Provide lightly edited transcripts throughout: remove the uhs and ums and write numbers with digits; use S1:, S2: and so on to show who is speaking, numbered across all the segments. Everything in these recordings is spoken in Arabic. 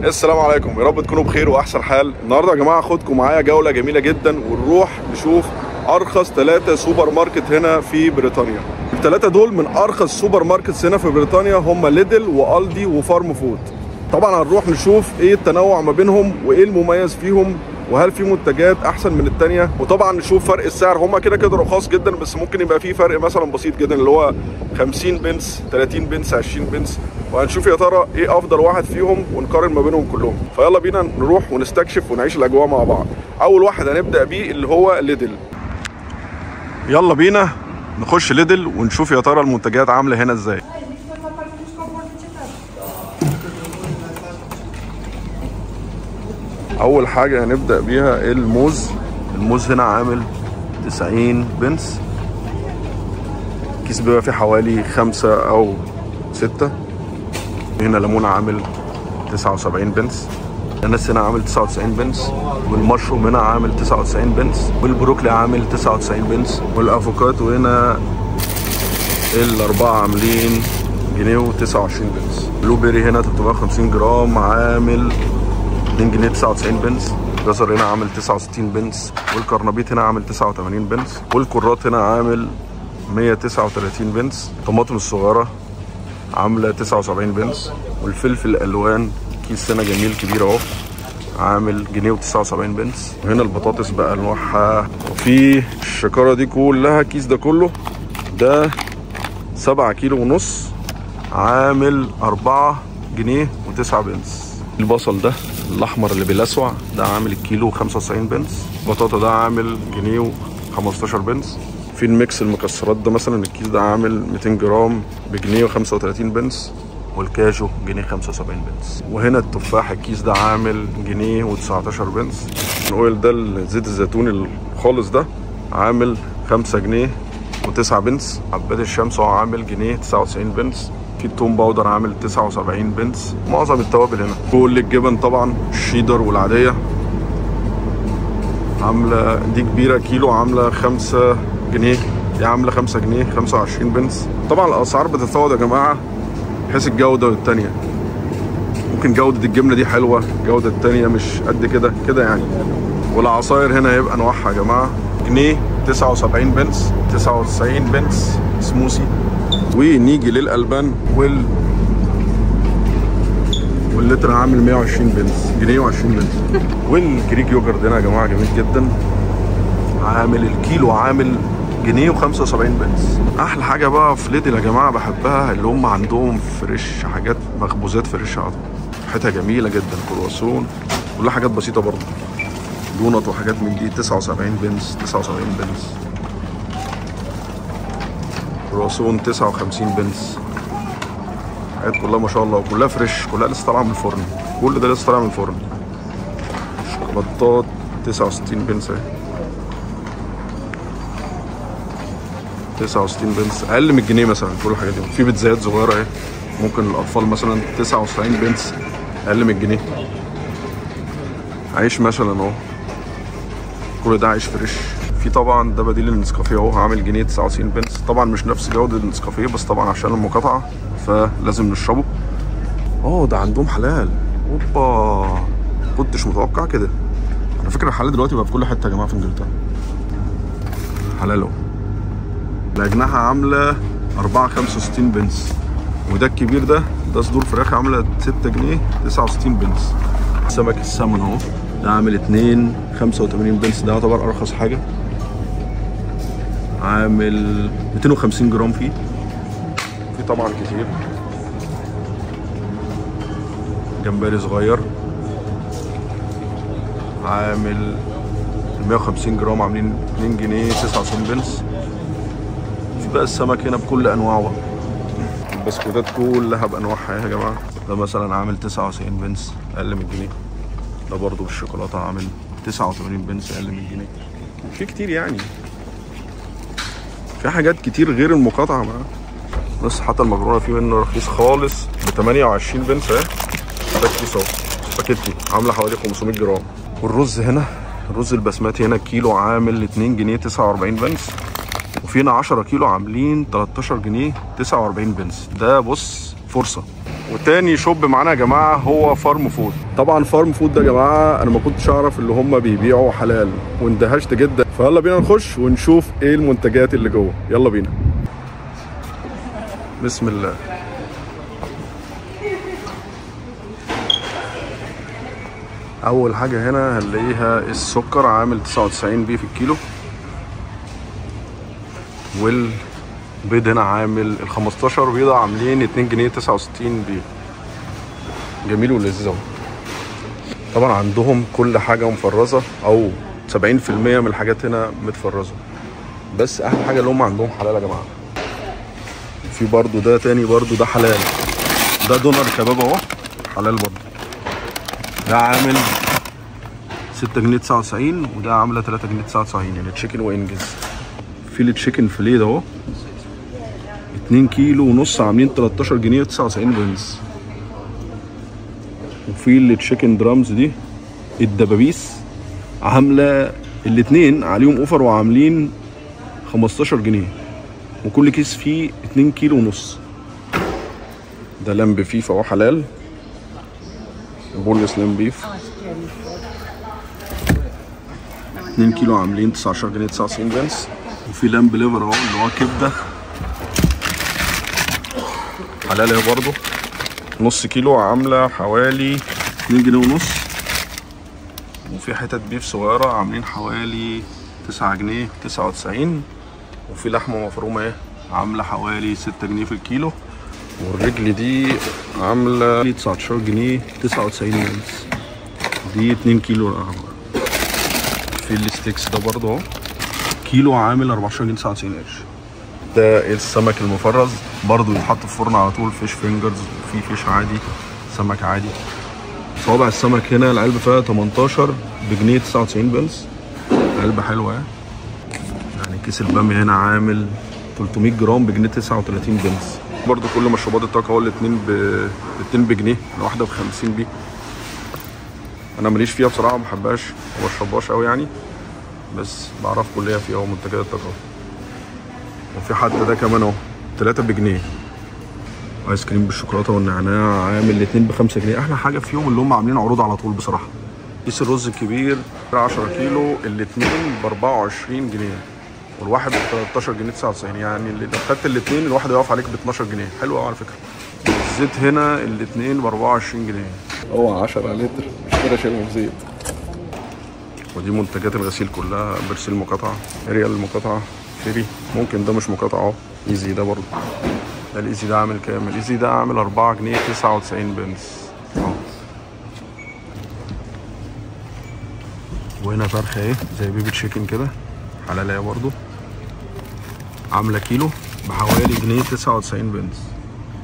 S1: السلام عليكم، يا رب تكونوا بخير واحسن حال. النهارده يا جماعه هاخدكم معايا جوله جميله جدا ونروح نشوف ارخص 3 سوبر ماركت هنا في بريطانيا. الثلاثه دول من ارخص سوبر ماركتس هنا في بريطانيا، هم ليدل والدي وفارم فود. طبعا هنروح نشوف ايه التنوع ما بينهم وايه المميز فيهم، وهل في منتجات احسن من الثانيه، وطبعا نشوف فرق السعر. هما كده كده رخاص جدا، بس ممكن يبقى في فرق مثلا بسيط جدا اللي هو 50 بنس 30 بنس 20 بنس، وهنشوف يا ترى ايه افضل واحد فيهم ونقارن ما بينهم كلهم. فيلا بينا نروح ونستكشف ونعيش الاجواء مع بعض. اول واحد هنبدا بيه اللي هو ليدل. يلا بينا نخش ليدل ونشوف يا ترى المنتجات عامله هنا ازاي. اول حاجه هنبدا بيها الموز. الموز هنا عامل 90 بنس، كيس بيبقى فيه حوالي 5 أو 6. هنا ليمون عامل 79 بنس، الاناناس هنا عامل 99 بنس، والمشروم هنا عامل 99 بنس، والبروكلي عامل 99 بنس، والافوكاتو هنا الاربعه عاملين جنيه و29 بنس. بلو بيري هنا 350 جرام عامل 2 جنيه 99 بنس. الجزر هنا عامل 69 بنس، والكرنبيط هنا عامل 89 بنس، والكرات هنا عامل 139 بنس. الطماطم الصغيرة عاملة 79 بنس، والفلفل الألوان كيس هنا جميل كبير اهو عامل جنيه و79 بنس. وهنا البطاطس بأنواعها، وفي الشكارة دي كلها كيس ده كله ده 7 كيلو ونص عامل 4 جنيه و9 بنس. البصل ده الأحمر اللي بيلسوع ده عامل الكيلو 95 بنس. البطاطا ده عامل جنيه و15 بنس. في الميكس المكسرات ده مثلا الكيس ده عامل 200 جرام بجنيه و35 بنس، والكاجو جنيه 75 بنس. وهنا التفاح الكيس ده عامل جنيه و19 بنس. الاويل ده زيت الزيتون الخالص ده عامل 5 جنيه و9 بنس. عباد الشمس هو عامل جنيه 99 بنس. في التوم باودر عامل 79 بنس. معظم التوابل هنا. كل الجبن طبعا الشيدر والعاديه عامله دي كبيره كيلو عامله 5 جنيه، دي عامله 5 جنيه 25 بنس. طبعا الاسعار بتتفاوت يا جماعه بحيث الجوده والتانيه. ممكن جوده الجبنه دي حلوه، جوده التانيه مش قد كده كده يعني. والعصاير هنا هيبقى انواعها يا جماعه جنيه 79 بنس 99 بنس سموسي. ونيجي للالبان واللتر عامل 120 بنس جنيه و20 بنس. والجريك يوجرت هنا يا جماعه جميل جدا عامل الكيلو عامل جنيه و75 بنس. احلى حاجه بقى في ليدل يا جماعه بحبها اللي هم عندهم فريش، حاجات مخبوزات فريش حاجتها جميله جدا. كرواسون كلها حاجات بسيطه برضه، دونت وحاجات من دي 79 بنس 79 بنس. كرواسون 59 بنس. حاجات كلها ما شاء الله وكلها فريش، كلها لسه طالعه من الفرن، كل ده لسه طالع من الفرن. شوكولاتات 69 بنس اهي 69 بنس، اقل من الجنيه مثلا كل الحاجات دي. في بيتزايات صغيره اهي ممكن للاطفال مثلا 99 بنس اقل من الجنيه. عيش مثلا اهو كل ده عيش فريش. في طبعا ده بديل النسكافيه اهو عامل جنيه 99 بنس. طبعا مش نفس جوده النسكافيه بس طبعا عشان المقاطعه فلازم نشربه. ده عندهم حلال. اوبا كنتش متوقع كده. على فكره الحلال دلوقتي بقى في كل حته يا جماعه في انجلترا حلال اهو. الأجنحة عاملة 4.65 بنس، وده الكبير ده صدور فراخ عاملة 6 جنيه 69 بنس. سمك السمن اهو ده عامل 2.85 بنس، ده يعتبر أرخص حاجة عامل 250 جرام فيه. في طبعا كتير جمبري صغير عامل 150 جرام عاملين 2 جنيه 99 بنس. بقى السمك هنا بكل انواعه، البسكوتات كلها بانواعها يا جماعه. ده مثلا عامل 99 بنس اقل من الجنيه. ده برضو بالشوكولاته عامل 89 بنس اقل من الجنيه. في كتير يعني، في حاجات كتير غير المقاطعه معاه. بس حتى المكرونه في منه رخيص خالص ب 28 بنس اهي. ده كيس اهو باكيتي عامله حوالي 500 جرام. والرز هنا الرز البسمتي هنا الكيلو عامل 2 جنيه 49 بنس. وفينا 10 كيلو عاملين 13 جنيه 49 بنس. ده بص فرصه. وتاني شوب معانا يا جماعه هو فارم فود. طبعا فارم فود ده يا جماعه انا ما كنتش اعرف اللي هم بيبيعوا حلال واندهشت جدا، فيلا بينا نخش ونشوف ايه المنتجات اللي جوه. يلا بينا. بسم الله. اول حاجه هنا هنلاقيها السكر عامل 99 بي في الكيلو، والبيض هنا عامل ال 15 بيضه عاملين 2 جنيه 69 بي. جميل ولذيذ. طبعا عندهم كل حاجه مفرزه او 70% من الحاجات هنا متفرزه، بس احلى حاجه اللي هم عندهم حلال يا جماعه. في برضو ده تاني برضو ده حلال، ده دونر كباب اهو حلال برضو، ده عامل 6 جنيه 99 وده عامله 3 جنيه 99 يعني تشيكن وانجز. في التشيكن فيليه ده اهو 2 كيلو ونص عاملين 13 جنيه 99 بنز. وفي التشيكن درامز دي الدبابيس عامله الاتنين عليهم اوفر وعاملين 15 جنيه، وكل كيس فيه 2 كيلو ونص. ده لام بيف اهو حلال، بونلس لام بيف 2 كيلو عاملين 19 جنيه 99 بنس. وفي لامب ليفر اهو اللي هو كبده حلال اهي برضه، نص كيلو عامله حوالي 2 جنيه ونص. وفي حتت بيف صغيره عاملين حوالي 9 جنيه 99. وفي لحمه مفرومه اهي عامله حوالي 6 جنيه في الكيلو. والرجل دي عامله 19 جنيه 99 بنس، دي 2 كيلو. في الستيكس ده برضه اهو كيلو عامل 14 جنيه 99 قرش. ده السمك المفرز برضه يتحط في الفرن على طول، فيش فينجرز وفي فيش عادي سمك عادي. صوابع السمك هنا العلبه فيها 18 بجنيه 99 بنس، علبه حلوه يعني. كيس الباميه هنا عامل 300 جرام بجنيه 39 بنس. برضه كل مشروبات الطاقه هو الاتنين بجنيه، الواحده ب50 بي. انا ماليش فيها بصراحه، ما بحبهاش وما بشربهاش قوي يعني، بس بعرف كلها فيها منتجات الطاقه. وفي حتى ده كمان اهو 3 بجنيه، ايس كريم بالشوكولاته والنعناع عامل الاتنين ب5 جنيه. احلى حاجه فيهم اللي هم عاملين عروض على طول بصراحه. كيس الرز الكبير 10 كيلو الاتنين ب24 جنيه والواحد ب 13 جنيه 99، يعني اللي لو خدت الاتنين الواحد هيقف عليك ب 12 جنيه. حلو قوي على فكره. الزيت هنا الاتنين ب 24 جنيه. هو 10 لتر مش كده شايلهم زيت. ودي منتجات الغسيل كلها، برسيل مقاطعه، اريال المقاطعه، فيري ممكن ده مش مقاطعه اهو، ايزي ده برضه. ده الايزي ده عامل كام؟ الايزي ده عامل 4 جنيه 99 بنس اهو. وهنا فرخه اهي زي بيبي تشيكن كده حلال اهي برضه، عامله كيلو بحوالي جنيه 99 بنس.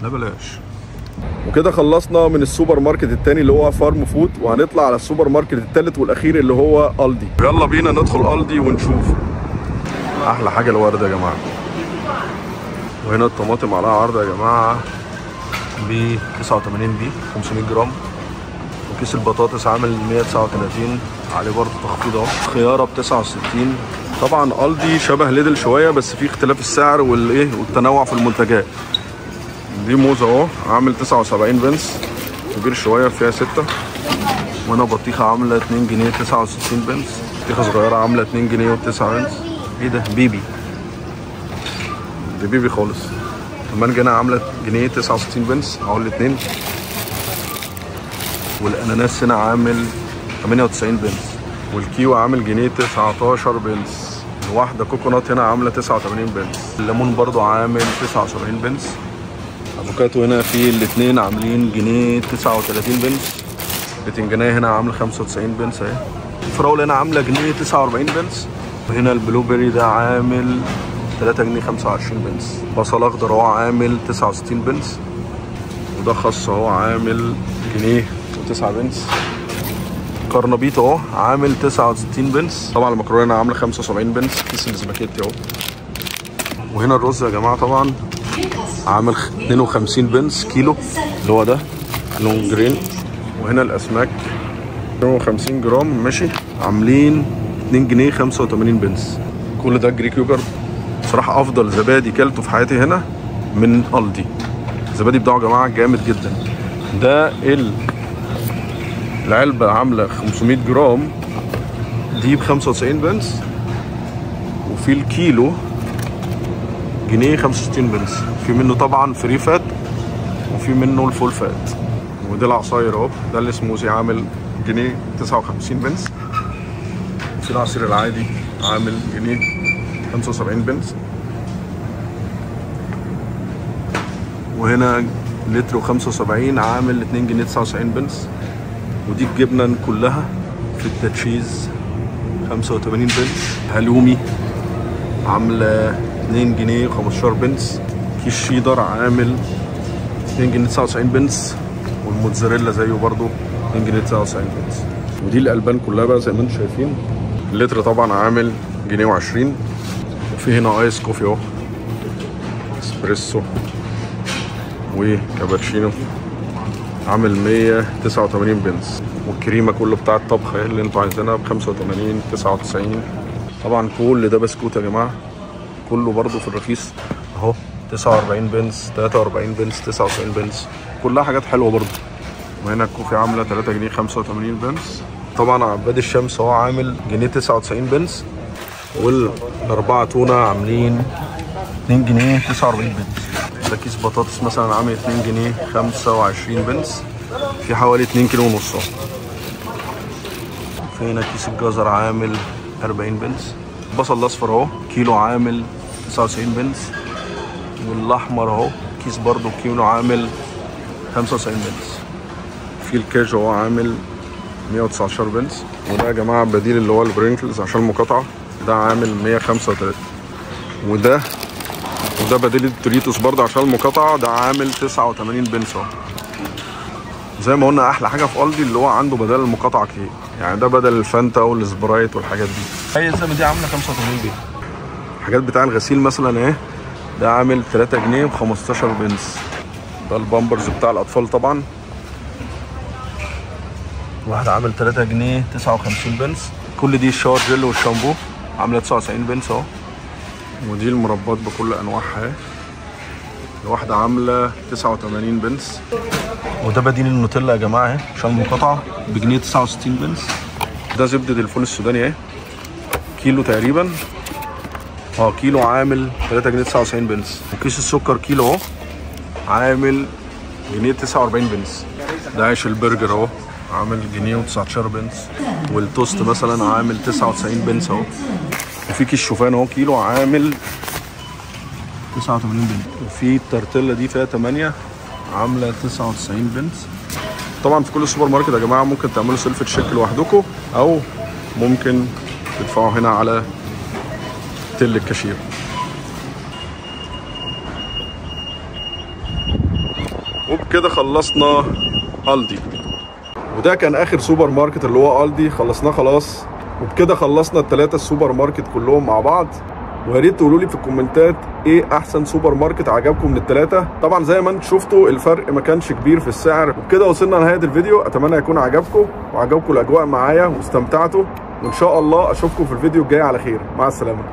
S1: لا بلاش. وكده خلصنا من السوبر ماركت التاني اللي هو فارم فود، وهنطلع على السوبر ماركت التالت والاخير اللي هو الدي. يلا بينا ندخل الدي ونشوف. احلى حاجه الورد يا جماعه. وهنا الطماطم عليها عرض يا جماعه ب 89 بي 500 جرام. وكيس البطاطس عامل 139 عليه برضه تخفيض اهو. خياره ب 69. طبعا الدي شبه ليدل شويه بس في اختلاف السعر والتنوع في المنتجات. دي موزه اهو عامل 79 بنس، كبير شويه فيها 6. وهنا بطيخه عامله 2 جنيه 69 بنس، بطيخه صغيره عامله 2 جنيه و9 بنس. ايه ده؟ بيبي، دي بيبي خالص. المانجا هنا عامله جنيه 69 بنس اهو الاثنين. والاناناس هنا عامل 98 بنس. والكيوي عامل جنيه 19 بنس. الواحده كوكونات هنا عامله 89 بنس. الليمون برضو عامل 79 بنس. افوكاتو هنا في الاثنين عاملين جنيه 39 بنس. بتنجانيه هنا عامله 95 بنس اهي. الفراوله هنا عامله جنيه 49 بنس. وهنا البلو بيري ده عامل 3 جنيه 25 بنس. بصل اخضر اهو عامل 69 بنس. وده خس اهو عامل جنيه و9 بنس. كرنبيط اهو عامل 69 بنس. طبعا المكرونه عامله 75 بنس كيس السباكيتي اهو. وهنا الرز يا جماعه طبعا عامل 52 بنس كيلو اللي هو ده لون جرين. وهنا الاسماك 52 جرام ماشي عاملين 2 جنيه 85 بنس. كل ده جريك يوجرت. بصراحه افضل زبادي كلته في حياتي هنا من الدي. الزبادي بتاعه يا جماعه جامد جدا. ده العلبة عاملة 500 جرام دي ب95 بنس، وفي الكيلو جنيه 65 بنس. في منه طبعا فري فات وفي منه الفول فات. وده العصاير اهو، ده السموزي عامل جنيه 59 بنس، وفي العصير العادي عامل جنيه 75 بنس. وهنا لتر و75 عامل 2 جنيه 99 بنس. ودي الجبنة كلها في التشيز 85 بنس. هلومي عاملة 2 جنيه 15 بنس. كيس شيدر عامل 2 جنيه 99 بنس، والموتزاريلا زيه برضو 2 جنيه 99 بنس. ودي الألبان كلها بقى زي ما انتم شايفين. اللتر طبعا عامل جنيه و20. وفي هنا ايس كوفي اهو، اسبريسو وكابتشينو عامل 189 بنس. والكريمه كله بتاع الطبخ اللي انتوا عايزينها ب 85 99. طبعا كل ده بسكوت يا جماعه، كله برضو في الرخيص اهو، 49 بنس 43 بنس 99 بنس، كلها حاجات حلوه برضو. وهنا الكوفي عامله 3 جنيه 85 بنس. طبعا عباد الشمس اهو عامل جنيه 99 بنس. والاربعه تونه عاملين 2 جنيه 49 بنس. ده كيس بطاطس مثلا عامل 2 جنيه 25 بنس، في حوالي 2 كيلو ونص. في هنا كيس الجزر عامل 40 بنس. البصل الاصفر اهو كيلو عامل 99 بنس. والاحمر اهو كيس برضو كيلو عامل 95 بنس. في الكاجو اهو عامل 119 بنس. وده يا جماعه بديل اللي هو البرينكلز عشان المقاطعه، ده عامل 135. وده بديل التوريتوس برضه عشان المقاطعه، ده عامل 89 بنس اهو. زي ما قلنا احلى حاجه في الدي اللي هو عنده بدل المقاطعه كتير، يعني ده بدل الفانتا والسبرايت والحاجات دي. هي الزبده دي عامله 85 جنيه. الحاجات بتاع الغسيل مثلا اهي، ده عامل 3 جنيه و15 بنس. ده البامبرز بتاع الاطفال طبعا، واحد عامل 3 جنيه 59 بنس. كل دي الشاور جل والشامبو عامله 99 بنس اهو. ودي المربات بكل انواعها اهي، الواحده عامله 89 بنس. وده بديل النوتيلا يا جماعه اهي عشان المقاطعه بجنيه 69 بنس. ده زبده الفول السوداني اهي، كيلو تقريبا كيلو عامل 3 جنيه 99 بنس. وكيس السكر كيلو اهو عامل جنيه 49 بنس. ده عيش البرجر اهو عامل جنيه و19 بنس. والتوست مثلا عامل 99 بنس اهو. وفي كيس شوفان اهو كيلو عامل 89 بنس. وفي التورتيلا دي فيها 8 عامله 99 بنس. طبعا في كل السوبر ماركت يا جماعه ممكن تعملوا سيلف تشيك لوحدكم، او ممكن تدفعوا هنا على تل الكاشير. وبكده خلصنا الدي، وده كان اخر سوبر ماركت اللي هو الدي، خلصناه خلاص. وبكده خلصنا الثلاثه السوبر ماركت كلهم مع بعض. ويا ريت تقولوا لي في الكومنتات ايه احسن سوبر ماركت عجبكم من الثلاثه. طبعا زي ما انتم شفتوا الفرق ما كانش كبير في السعر. وبكده وصلنا لنهايه الفيديو، اتمنى يكون عجبكم وعجبكم الاجواء معايا واستمتعتوا، وان شاء الله اشوفكم في الفيديو الجاي على خير. مع السلامه.